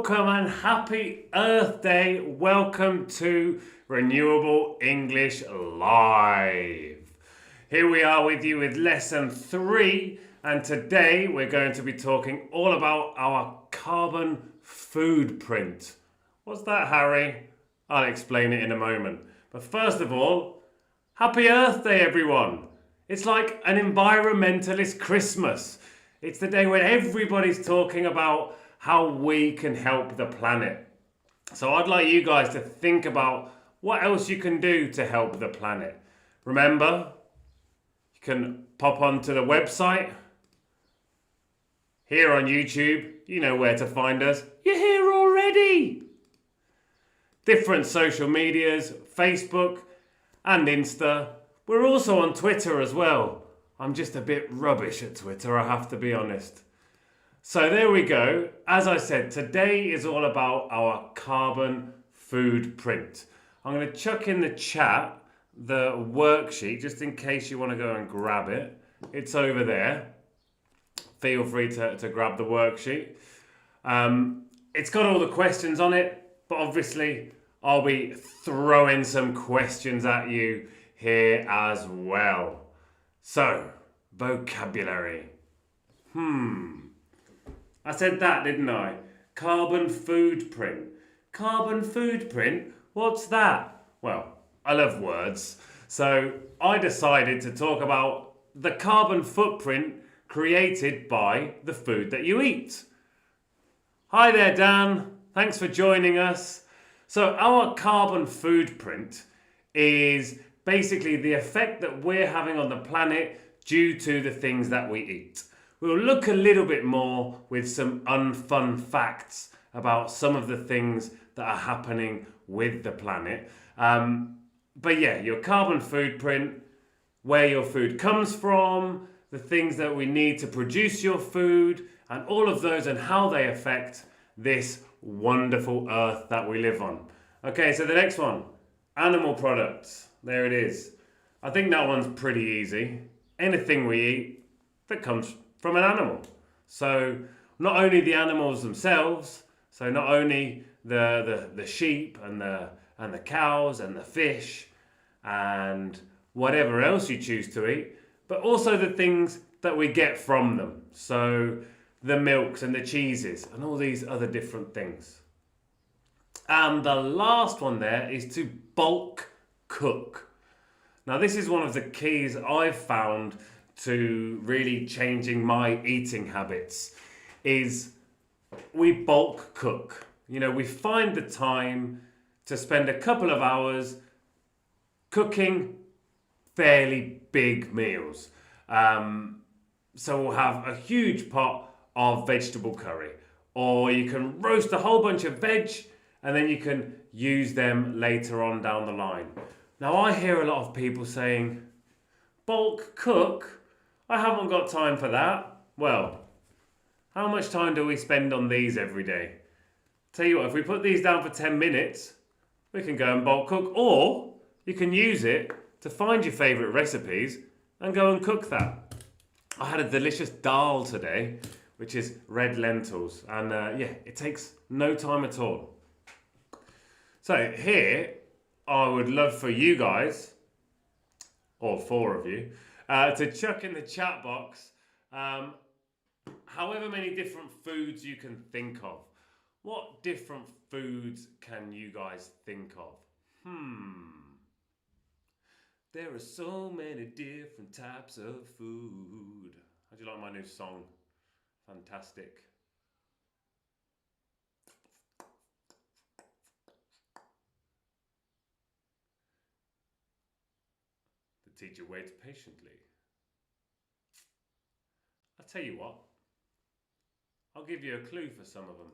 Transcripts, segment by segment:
welcome and happy Earth Day. Welcome to Renewable English Live. Here we are with you with lesson 3, and today we're going to be talking all about our carbon foodprint. What's that, Harry? I'll explain it in a moment. But first of all, happy Earth Day, everyone. It's like an environmentalist Christmas. It's the day when everybody's talking about how we can help the planet. So I'd like you guys to think about what else you can do to help the planet. Remember, you can pop onto the website. Here on YouTube, you know where to find us. You're here already. Different social medias, Facebook and Insta. We're also on Twitter as well. I'm just a bit rubbish at Twitter, I have to be honest. So there we go. As I said, today is all about our carbon foodprint. I'm going to chuck in the chat the worksheet just in case you want to go and grab it. It's over there. Feel free to grab the worksheet. It's got all the questions on it, but obviously I'll be throwing some questions at you here as well. So, vocabulary. I said that, didn't I? Carbon foodprint. Carbon foodprint? What's that? Well, I love words. So I decided to talk about the carbon footprint created by the food that you eat. Hi there, Dan. Thanks for joining us. So our carbon footprint is basically the effect that we're having on the planet due to the things that we eat. We'll look a little bit more with some unfun facts about some of the things that are happening with the planet. But yeah, your carbon footprint, where your food comes from, the things that we need to produce your food, and all of those and how they affect this wonderful earth that we live on. Okay, so the next one, animal products. There it is. I think that one's pretty easy. Anything we eat that comes from an animal. So not only the animals themselves, so not only the sheep and the cows and the fish and whatever else you choose to eat, but also the things that we get from them. So the milks and the cheeses and all these other different things. And the last one there is to bulk cook. Now this is one of the keys I've found to really changing my eating habits, is we bulk cook. You know, we find the time to spend a couple of hours cooking fairly big meals. So we'll have a huge pot of vegetable curry, or you can roast a whole bunch of veg and then you can use them later on down the line. Now I hear a lot of people saying, bulk cook? I haven't got time for that. Well, how much time do we spend on these every day? Tell you what, if we put these down for 10 minutes, we can go and bulk cook, or you can use it to find your favourite recipes and go and cook that. I had a delicious dal today, which is red lentils, and yeah, it takes no time at all. So here, I would love for you guys, or 4 of you, to chuck in the chat box however many different foods you can think of. What different foods can you guys think of? There are so many different types of food. How do you like my new song? Fantastic. The teacher waits patiently. I'll tell you what, I'll give you a clue for some of them.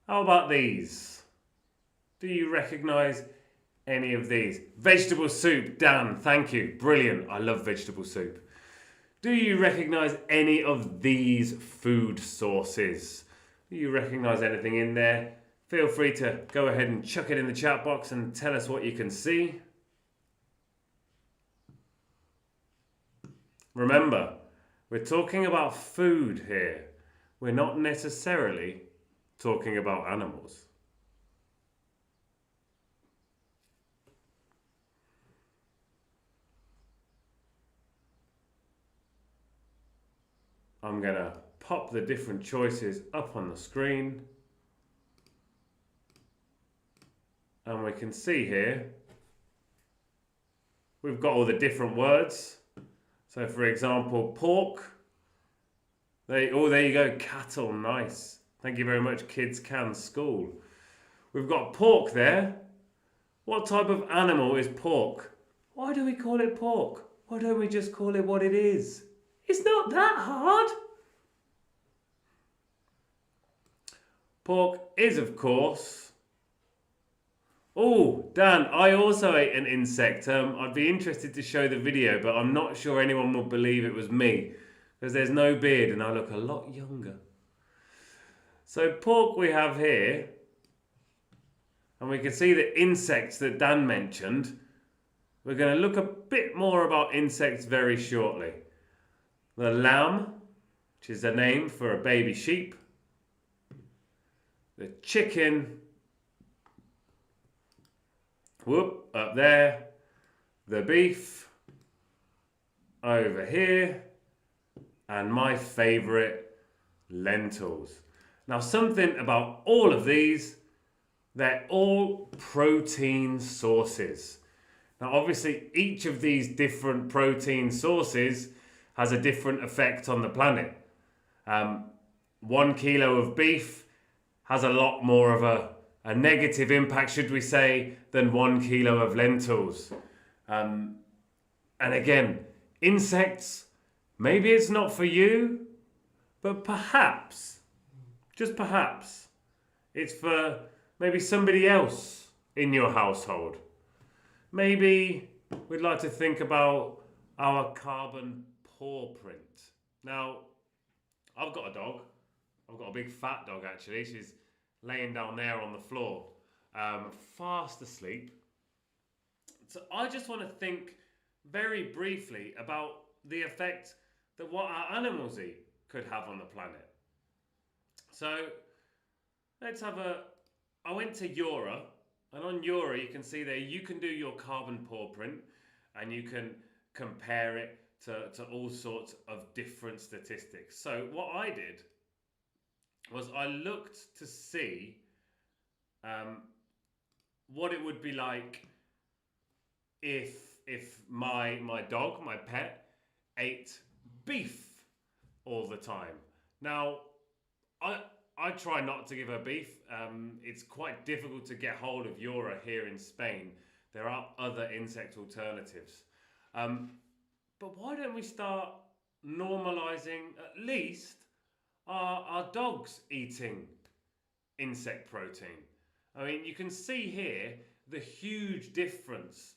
How about these? Do you recognise any of these? Vegetable soup, Dan, thank you. Brilliant, I love vegetable soup. Do you recognise any of these food sources? Do you recognise anything in there? Feel free to go ahead and chuck it in the chat box and tell us what you can see. Remember, we're talking about food here. we're not necessarily talking about animals. I'm going to pop the different choices up on the screen. And we can see here, we've got all the different words. So for example, pork. There you go, cattle, nice. Thank you very much, Kids Can School. We've got pork there. What type of animal is pork? Why do we call it pork? Why don't we just call it what it is? It's not that hard. Pork is, of course... Oh, Dan, I also ate an insect. I'd be interested to show the video, but I'm not sure anyone will believe it was me because there's no beard and I look a lot younger. So pork we have here, and we can see the insects that Dan mentioned. We're going to look a bit more about insects very shortly. The lamb, which is a name for a baby sheep. The chicken, whoop, up there. The beef, over here. And my favourite, lentils. Now something about all of these, they're all protein sources. Now obviously each of these different protein sources has a different effect on the planet. 1 kilo of beef has a lot more of a negative impact, should we say, than 1 kilo of lentils. And again, insects, maybe it's not for you, but perhaps, just perhaps, it's for maybe somebody else in your household. Maybe we'd like to think about our carbon pawprint. Now, I've got a dog. I've got a big fat dog actually. She's laying down there on the floor, fast asleep. So I just want to think very briefly about the effect that what our animals eat could have on the planet. So let's have I went to Eura, and on Eura you can see there you can do your carbon pawprint and you can compare it to all sorts of different statistics. So what I did was I looked to see what it would be like if my dog, my pet, ate beef all the time. Now, I try not to give her beef. It's quite difficult to get hold of Eura here in Spain. There are other insect alternatives. But why don't we start normalising at least our dogs eating insect protein? I mean, you can see here the huge difference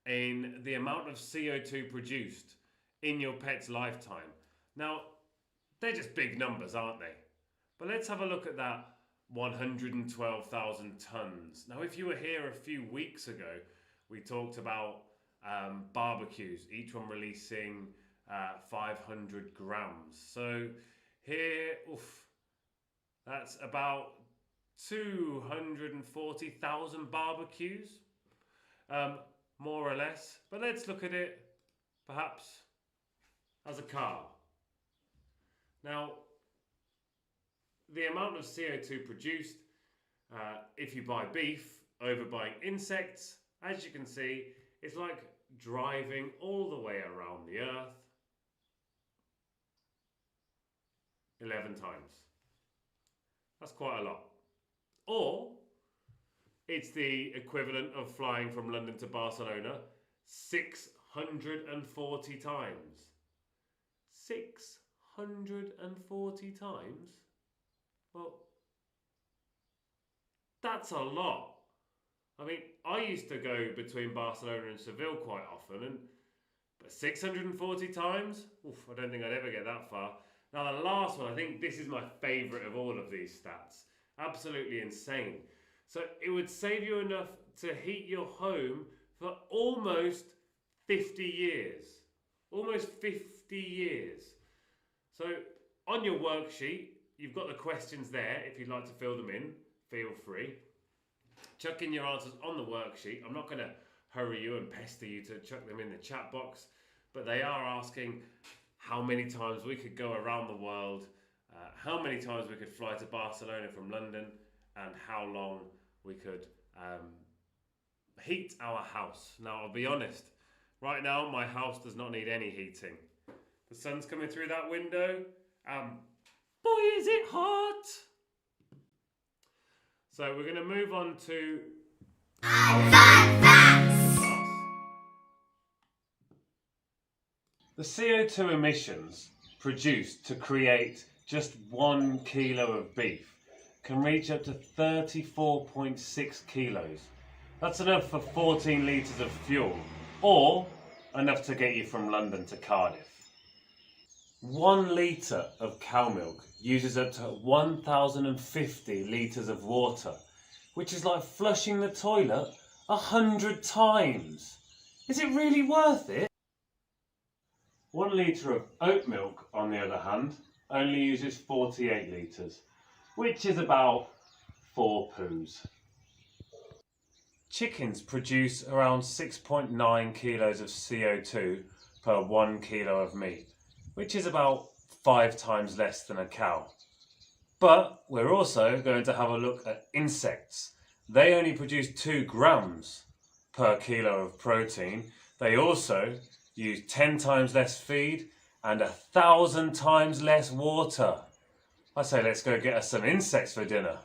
in the amount of CO2 produced in your pet's lifetime. Now, they're just big numbers, aren't they? But let's have a look at that 112,000 tonnes. Now, if you were here a few weeks ago, we talked about barbecues, each one releasing 500 grams. So here, that's about 240,000 barbecues, more or less. But let's look at it perhaps as a car. Now, the amount of CO2 produced if you buy beef over buying insects, as you can see, it's like driving all the way around the earth 11 times. That's quite a lot. Or it's the equivalent of flying from London to Barcelona 640 times. 640 times? Well, that's a lot. I mean, I used to go between Barcelona and Seville quite often, but 640 times? Oof, I don't think I'd ever get that far. Now the last one, I think this is my favourite of all of these stats. Absolutely insane. So it would save you enough to heat your home for almost 50 years. Almost 50 years. So on your worksheet, you've got the questions there. If you'd like to fill them in, feel free. Chuck in your answers on the worksheet. I'm not going to hurry you and pester you to chuck them in the chat box, but they are asking how many times we could go around the world, how many times we could fly to Barcelona from London, and how long we could heat our house. Now, I'll be honest, right now my house does not need any heating. The sun's coming through that window. Boy, is it hot! So we're going to move on to the CO2 emissions produced to create just 1 kilo of beef can reach up to 34.6 kilos. That's enough for 14 litres of fuel, or enough to get you from London to Cardiff. 1 litre of cow milk uses up to 1,050 litres of water, which is like flushing the toilet 100 times. Is it really worth it? 1 litre of oat milk, on the other hand, only uses 48 litres, which is about 4 poos. Chickens produce around 6.9 kilos of CO2 per 1 kilo of meat, which is about 5 times less than a cow. But we're also going to have a look at insects. They only produce 2 grams per kilo of protein. They also use 10 times less feed and 1,000 times less water. I say let's go get us some insects for dinner.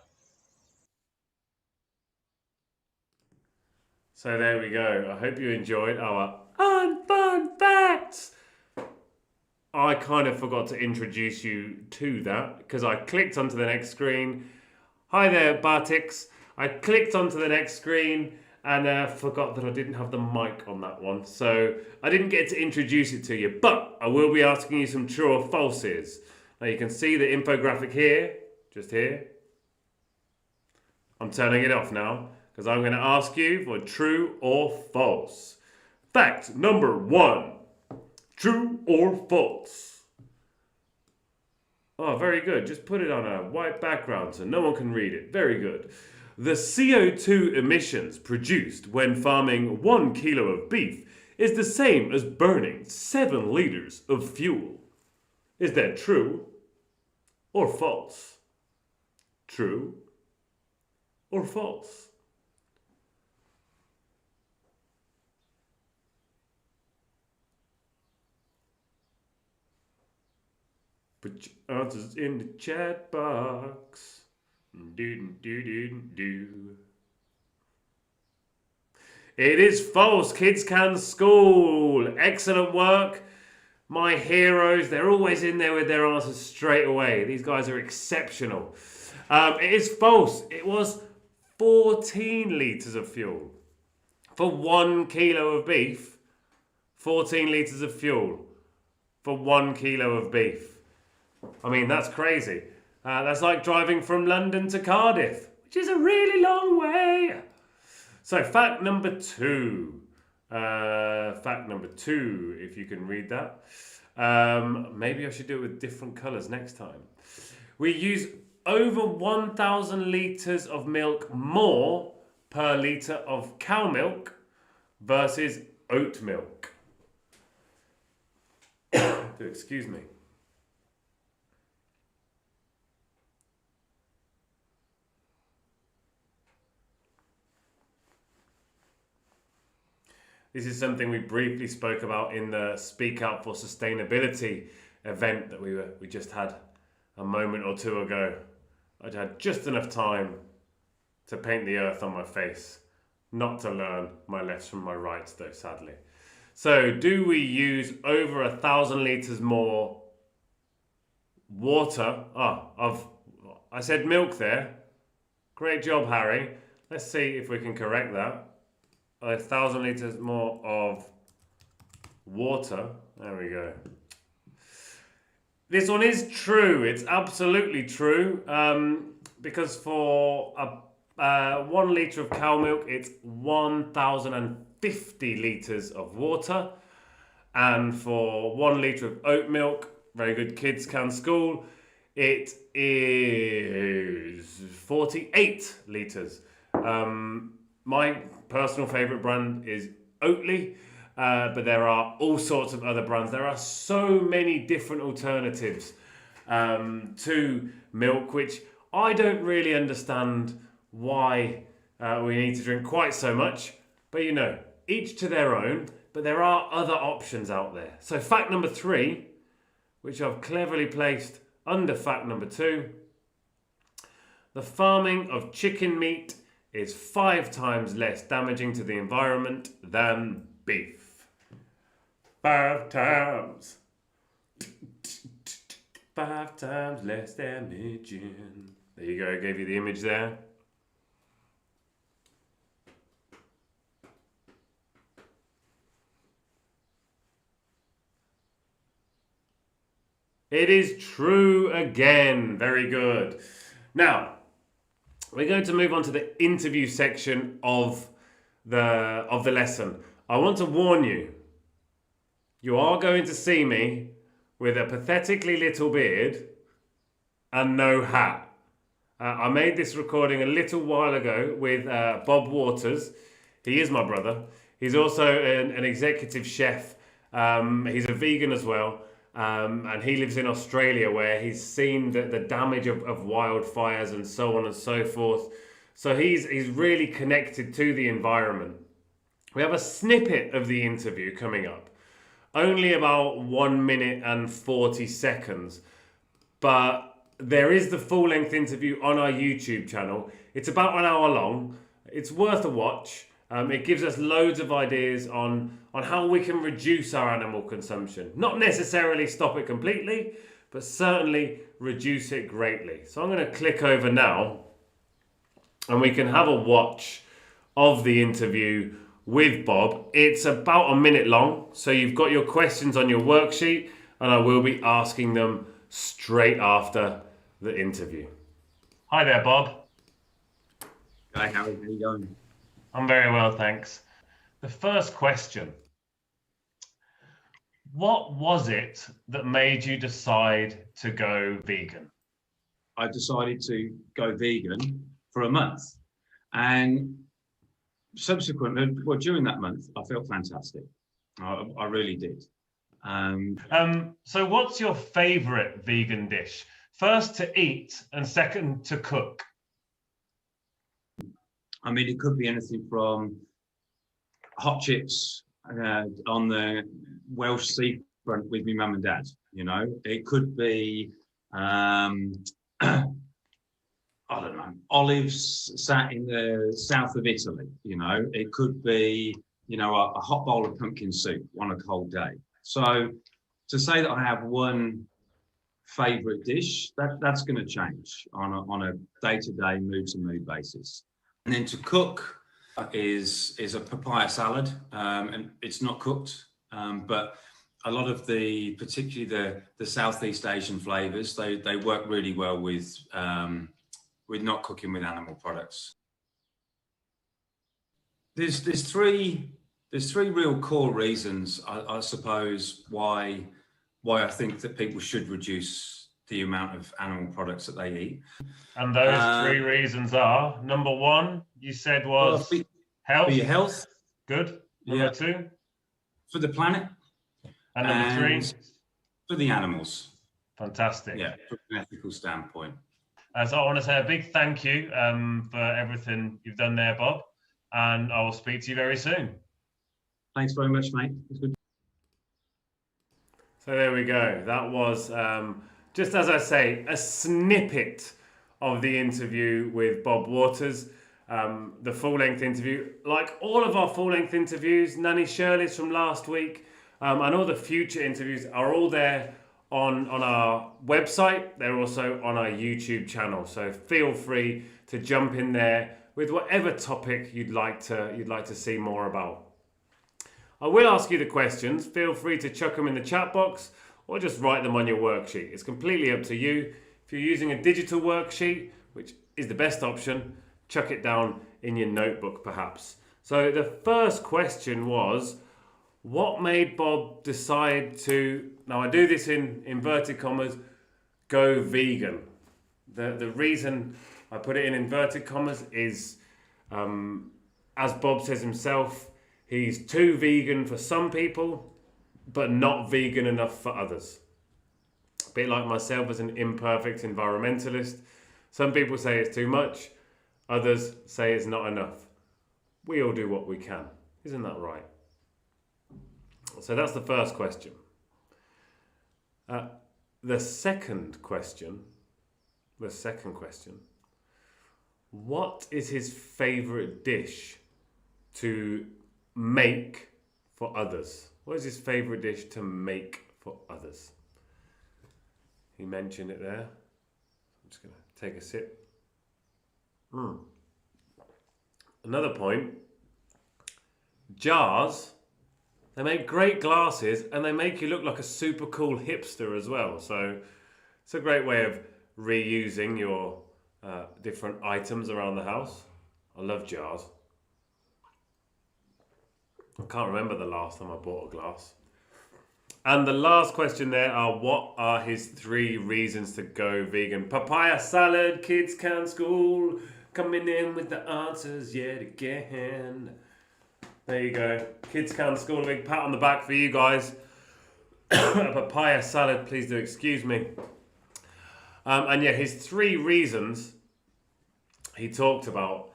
So there we go. I hope you enjoyed our unfun facts. I kind of forgot to introduce you to that because I clicked onto the next screen. Hi there, Bartix. I clicked onto the next screen and forgot that I didn't have the mic on that one. So I didn't get to introduce it to you, but I will be asking you some true or falses. Now you can see the infographic here, just here. I'm turning it off now because I'm going to ask you for true or false. Fact number 1. True or false? Oh, very good. Just put it on a white background so no one can read it. Very good. The CO2 emissions produced when farming 1 kilo of beef is the same as burning 7 litres of fuel. Is that true or false? True or false? Put your answers in the chat box. It is false. Kids Can School. Excellent work. My heroes, they're always in there with their answers straight away. These guys are exceptional. It is false. It was 14 litres of fuel. For 1 kilo of beef, 14 litres of fuel for 1 kilo of beef. I mean, that's crazy. That's like driving from London to Cardiff, which is a really long way. So fact number 2. Fact number 2, if you can read that. Maybe I should do it with different colours next time. We use over 1,000 litres of milk more per litre of cow milk versus oat milk. Excuse me. This is something we briefly spoke about in the Speak Out for Sustainability event that we just had a moment or two ago. I'd had just enough time to paint the earth on my face, not to learn my lefts from my rights though, sadly. So do we use over 1,000 litres more water? I said milk there. Great job, Harry. Let's see if we can correct that. 1,000 litres more of water. There we go. This one is true. It's absolutely true. Because for 1 litre of cow milk, it's 1,050 litres of water. And for 1 litre of oat milk, very good Kids Can School, It is 48 litres. My personal favourite brand is Oatly, but there are all sorts of other brands. There are so many different alternatives to milk, which I don't really understand why we need to drink quite so much. But you know, each to their own, but there are other options out there. So fact number 3, which I've cleverly placed under fact number 2, the farming of chicken meat is 5 times less damaging to the environment than beef. 5 times. 5 times less damaging. There you go, I gave you the image there. It is true again. Very good. Now, we're going to move on to the interview section of the lesson. I want to warn you, you are going to see me with a pathetically little beard and no hat. I made this recording a little while ago with Bob Waters. He is my brother. He's also an executive chef. He's a vegan as well. And he lives in Australia, where he's seen the damage of wildfires and so on and so forth. So he's really connected to the environment. We have a snippet of the interview coming up. Only about 1 minute and 40 seconds. But there is the full-length interview on our YouTube channel. It's about an hour long. It's worth a watch. It gives us loads of ideas on how we can reduce our animal consumption. Not necessarily stop it completely, but certainly reduce it greatly. So I'm going to click over now and we can have a watch of the interview with Bob. It's about a minute long, so you've got your questions on your worksheet and I will be asking them straight after the interview. Hi there, Bob. Hi, how are you going? I'm very well, thanks. The first question. What was it that made you decide to go vegan? I decided to go vegan for a month, and subsequently, well, during that month, I felt fantastic. I really did. So what's your favourite vegan dish? First to eat and second to cook. I mean, it could be anything from hot chips on the Welsh seafront with my mum and dad. You know, it could be I don't know, olives sat in the south of Italy. You know, it could be, you know, a hot bowl of pumpkin soup on a cold day. So to say that I have one favorite dish, that's going to change on a day-to-day, mood-to-mood basis. And then to cook is a papaya salad, and it's not cooked, but a lot of particularly the Southeast Asian flavors, they work really well with not cooking with animal products. There's three real core reasons, I suppose, why I think that people should reduce the amount of animal products that they eat. And those 3 reasons are, number 1, you said was health. For your health. Good. Number 2? For the planet. And number 3? For the animals. Fantastic. Yeah, from an ethical standpoint. So I want to say a big thank you for everything you've done there, Bob. And I will speak to you very soon. Thanks very much, mate. It's good. So there we go. That was, just as I say, a snippet of the interview with Bob Waters. The full-length interview. Like all of our full-length interviews, Nanny Shirley's from last week, and all the future interviews are all there on our website. They're also on our YouTube channel. So feel free to jump in there with whatever topic you'd like to see more about. I will ask you the questions. Feel free to chuck them in the chat box or just write them on your worksheet. It's completely up to you. If you're using a digital worksheet, which is the best option, chuck it down in your notebook perhaps. So the first question was, what made Bob decide to, now I do this in inverted commas, go vegan. The reason I put it in inverted commas is, as Bob says himself, he's too vegan for some people, but not vegan enough for others. A bit like myself as an imperfect environmentalist. Some people say it's too much, others say it's not enough. We all do what we can. Isn't that right? So that's the first question. The second question, what is his favourite dish to make for others? What is his favourite dish to make for others? He mentioned it there. I'm just going to take a sip. Another point, jars, they make great glasses and they make you look like a super cool hipster as well. So it's a great way of reusing your different items around the house. I love jars. I can't remember the last time I bought a glass. And the last question there are, what are his 3 reasons to go vegan? Papaya salad, kids can school, coming in with the answers yet again. There you go. Kids can school, a big pat on the back for you guys. A papaya salad, please do excuse me. And yeah, his 3 reasons he talked about,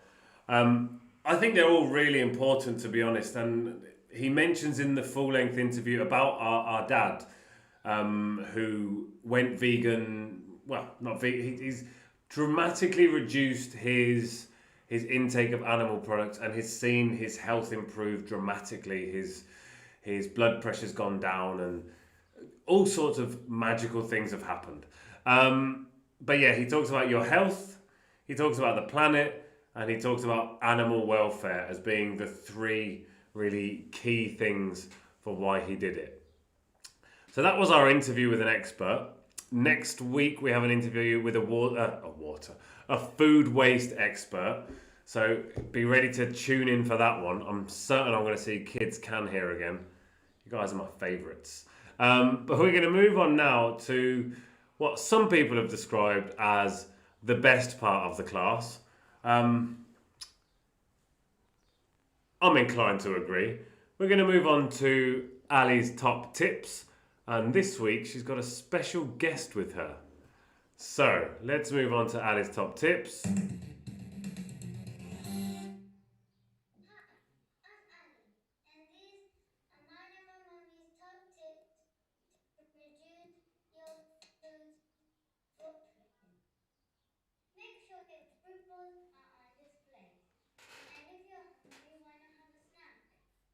I think they're all really important, to be honest. And he mentions in the full-length interview about our dad, who went vegan. Well, not vegan. He's dramatically reduced his intake of animal products, and he's seen his health improve dramatically. His blood pressure's gone down, and all sorts of magical things have happened. But yeah, he talks about your health, he talks about the planet, and he talks about animal welfare as being the 3 really key things for why he did it. So that was our interview with an expert. Next week we have an interview with a food waste expert. So be ready to tune in for that one. I'm certain I'm going to see Kids Can here again. You guys are my favourites. But we're going to move on now to what some people have described as the best part of the class. I'm inclined to agree. We're going to move on to Ali's top tips. And this week she's got a special guest with her. So let's move on to Ali's top tips. Make sure your scribbles are on display. And if you're hungry, why not have a snack?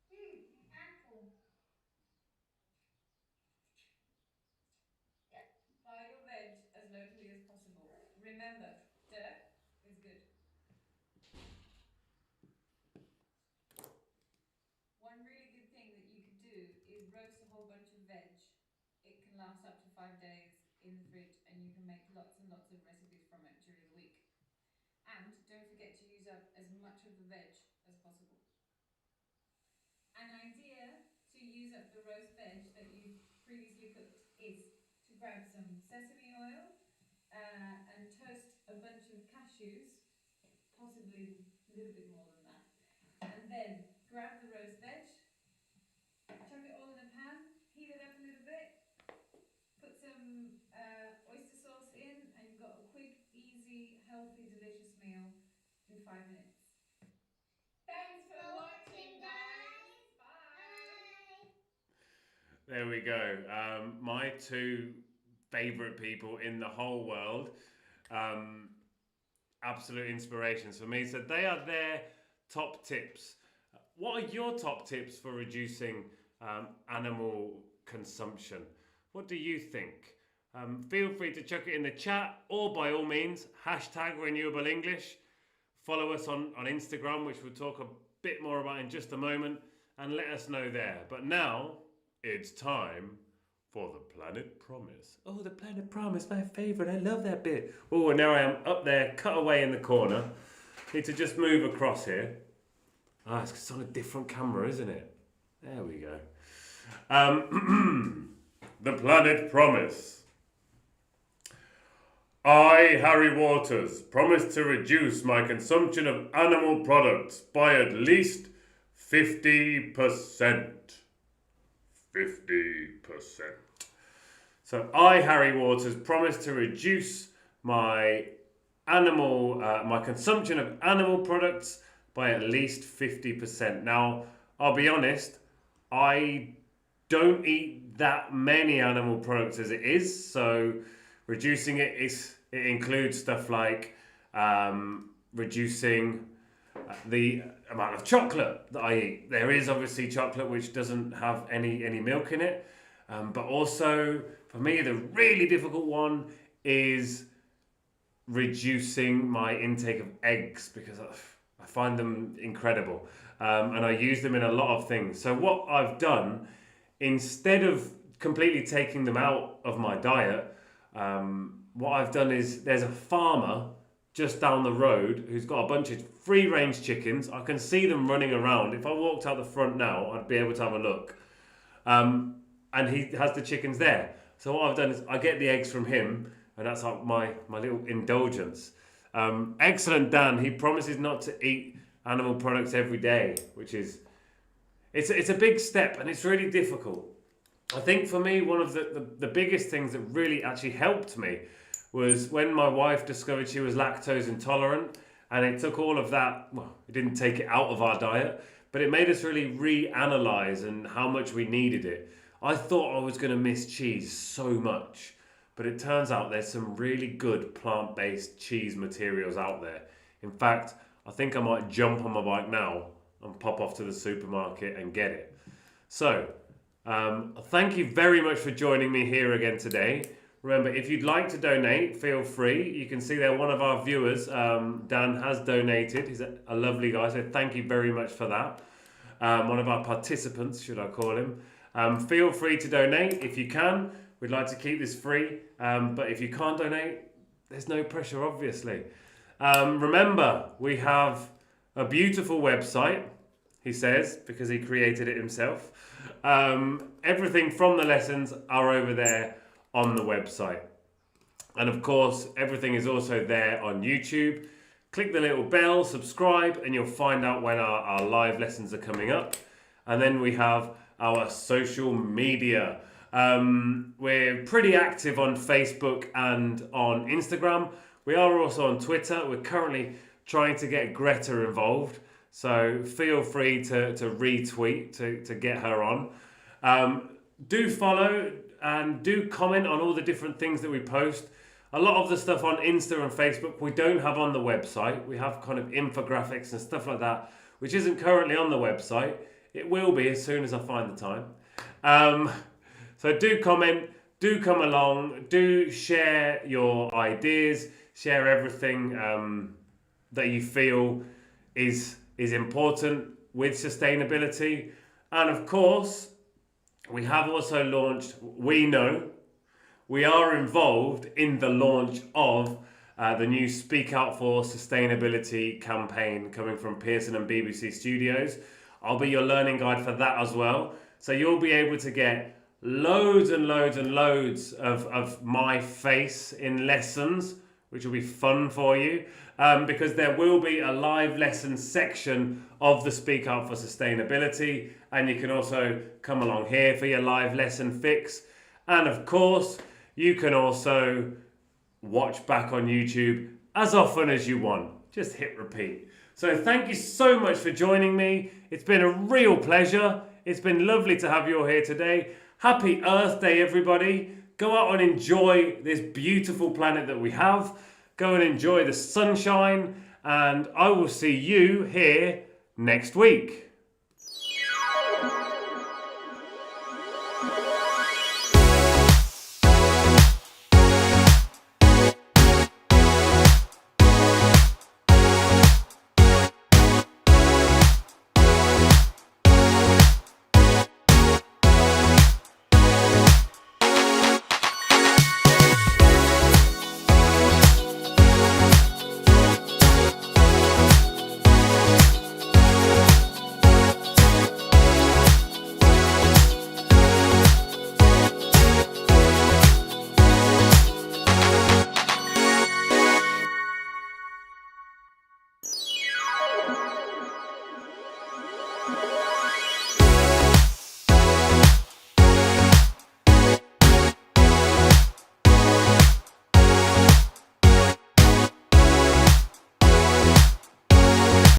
An apple. Buy your veg as locally as possible. Remember, dirt is good. One really good thing that you could do is roast a whole bunch of veg. It can last up to 5 days in the fridge, and you can make lots and lots of recipes from it during the week. And don't forget to use up as much of the veg as possible. An idea to use up the roast veg that you've previously cooked is to grab some sesame oil and toast a bunch of cashews, possibly a little bit more than that. And then grab the roast veg, chuck it all in a pan, heat it up a little bit, put some oyster sauce in, and you've got a quick, easy, healthy, delicious meal in 5 minutes. Thanks for watching, guys. Bye. There we go. My 2 favourite people in the whole world. Absolute inspirations for me. So they are their top tips. What are your top tips for reducing animal consumption? What do you think? Feel free to chuck it in the chat, or by all means, hashtag Renewable English. Follow us on Instagram, which we'll talk a bit more about in just a moment, and let us know there. But now it's time for the Planet Promise. Oh, the Planet Promise, my favourite. I love that bit. Oh, and now I am up there, cut away in the corner. Need to just move across here. It's on a different camera, isn't it? There we go. The Planet Promise. I, Harry Waters, promise to reduce my consumption of animal products by at least 50%. 50%. So I, Harry Waters, promise to reduce my my consumption of animal products by at least 50%. Now, I'll be honest, I don't eat that many animal products as it is, so reducing it includes stuff like reducing the amount of chocolate that I eat. There is obviously chocolate which doesn't have any milk in it, but also for me the really difficult one is reducing my intake of eggs because I find them incredible, and I use them in a lot of things. So what I've done, instead of completely taking them out of my diet, what I've done is there's a farmer just down the road who's got a bunch of free range chickens. I can see them running around. If I walked out the front now, I'd be able to have a look. And he has the chickens there. So what I've done is I get the eggs from him, and that's like my little indulgence. Excellent, Dan. He promises not to eat animal products every day, which is it's a big step and it's really difficult. I think for me, one of the biggest things that really actually helped me was when my wife discovered she was lactose intolerant, and it took all of that, well, it didn't take it out of our diet, but it made us really reanalyze and how much we needed it. I thought I was going to miss cheese so much, but it turns out there's some really good plant-based cheese materials out there. In fact, I think I might jump on my bike now and pop off to the supermarket and get it. So, thank you very much for joining me here again today. Remember, if you'd like to donate, feel free. You can see there one of our viewers, Dan, has donated. He's a lovely guy, so thank you very much for that. One of our participants, should I call him. Feel free to donate if you can. We'd like to keep this free, but if you can't donate, there's no pressure, obviously. Remember, we have a beautiful website, he says, because he created it himself. Everything from the lessons are over there on the website. And of course, everything is also there on YouTube. Click the little bell, subscribe, and you'll find out when our live lessons are coming up. And then we have our social media. We're pretty active on Facebook and on Instagram. We are also on Twitter. We're currently trying to get Greta involved, so feel free to retweet to get her on. Do follow and do comment on all the different things that we post. A lot of the stuff on Insta and Facebook we don't have on the website. We have kind of infographics and stuff like that, which isn't currently on the website. It will be as soon as I find the time. So do comment, do come along, do share your ideas, share everything that you feel is important with sustainability. And of course, we have also launched, we are involved in the launch of the new Speak Out for Sustainability campaign coming from Pearson and BBC Studios. I'll be your learning guide for that as well. So you'll be able to get loads and loads and loads of my face in lessons, which will be fun for you, because there will be a live lesson section of the Speak Out for Sustainability, and you can also come along here for your live lesson fix. And of course, you can also watch back on YouTube as often as you want. Just hit repeat. So thank you so much for joining me. It's been a real pleasure. It's been lovely to have you all here today. Happy Earth Day, everybody. Go out and enjoy this beautiful planet that we have. Go and enjoy the sunshine, and I will see you here next week.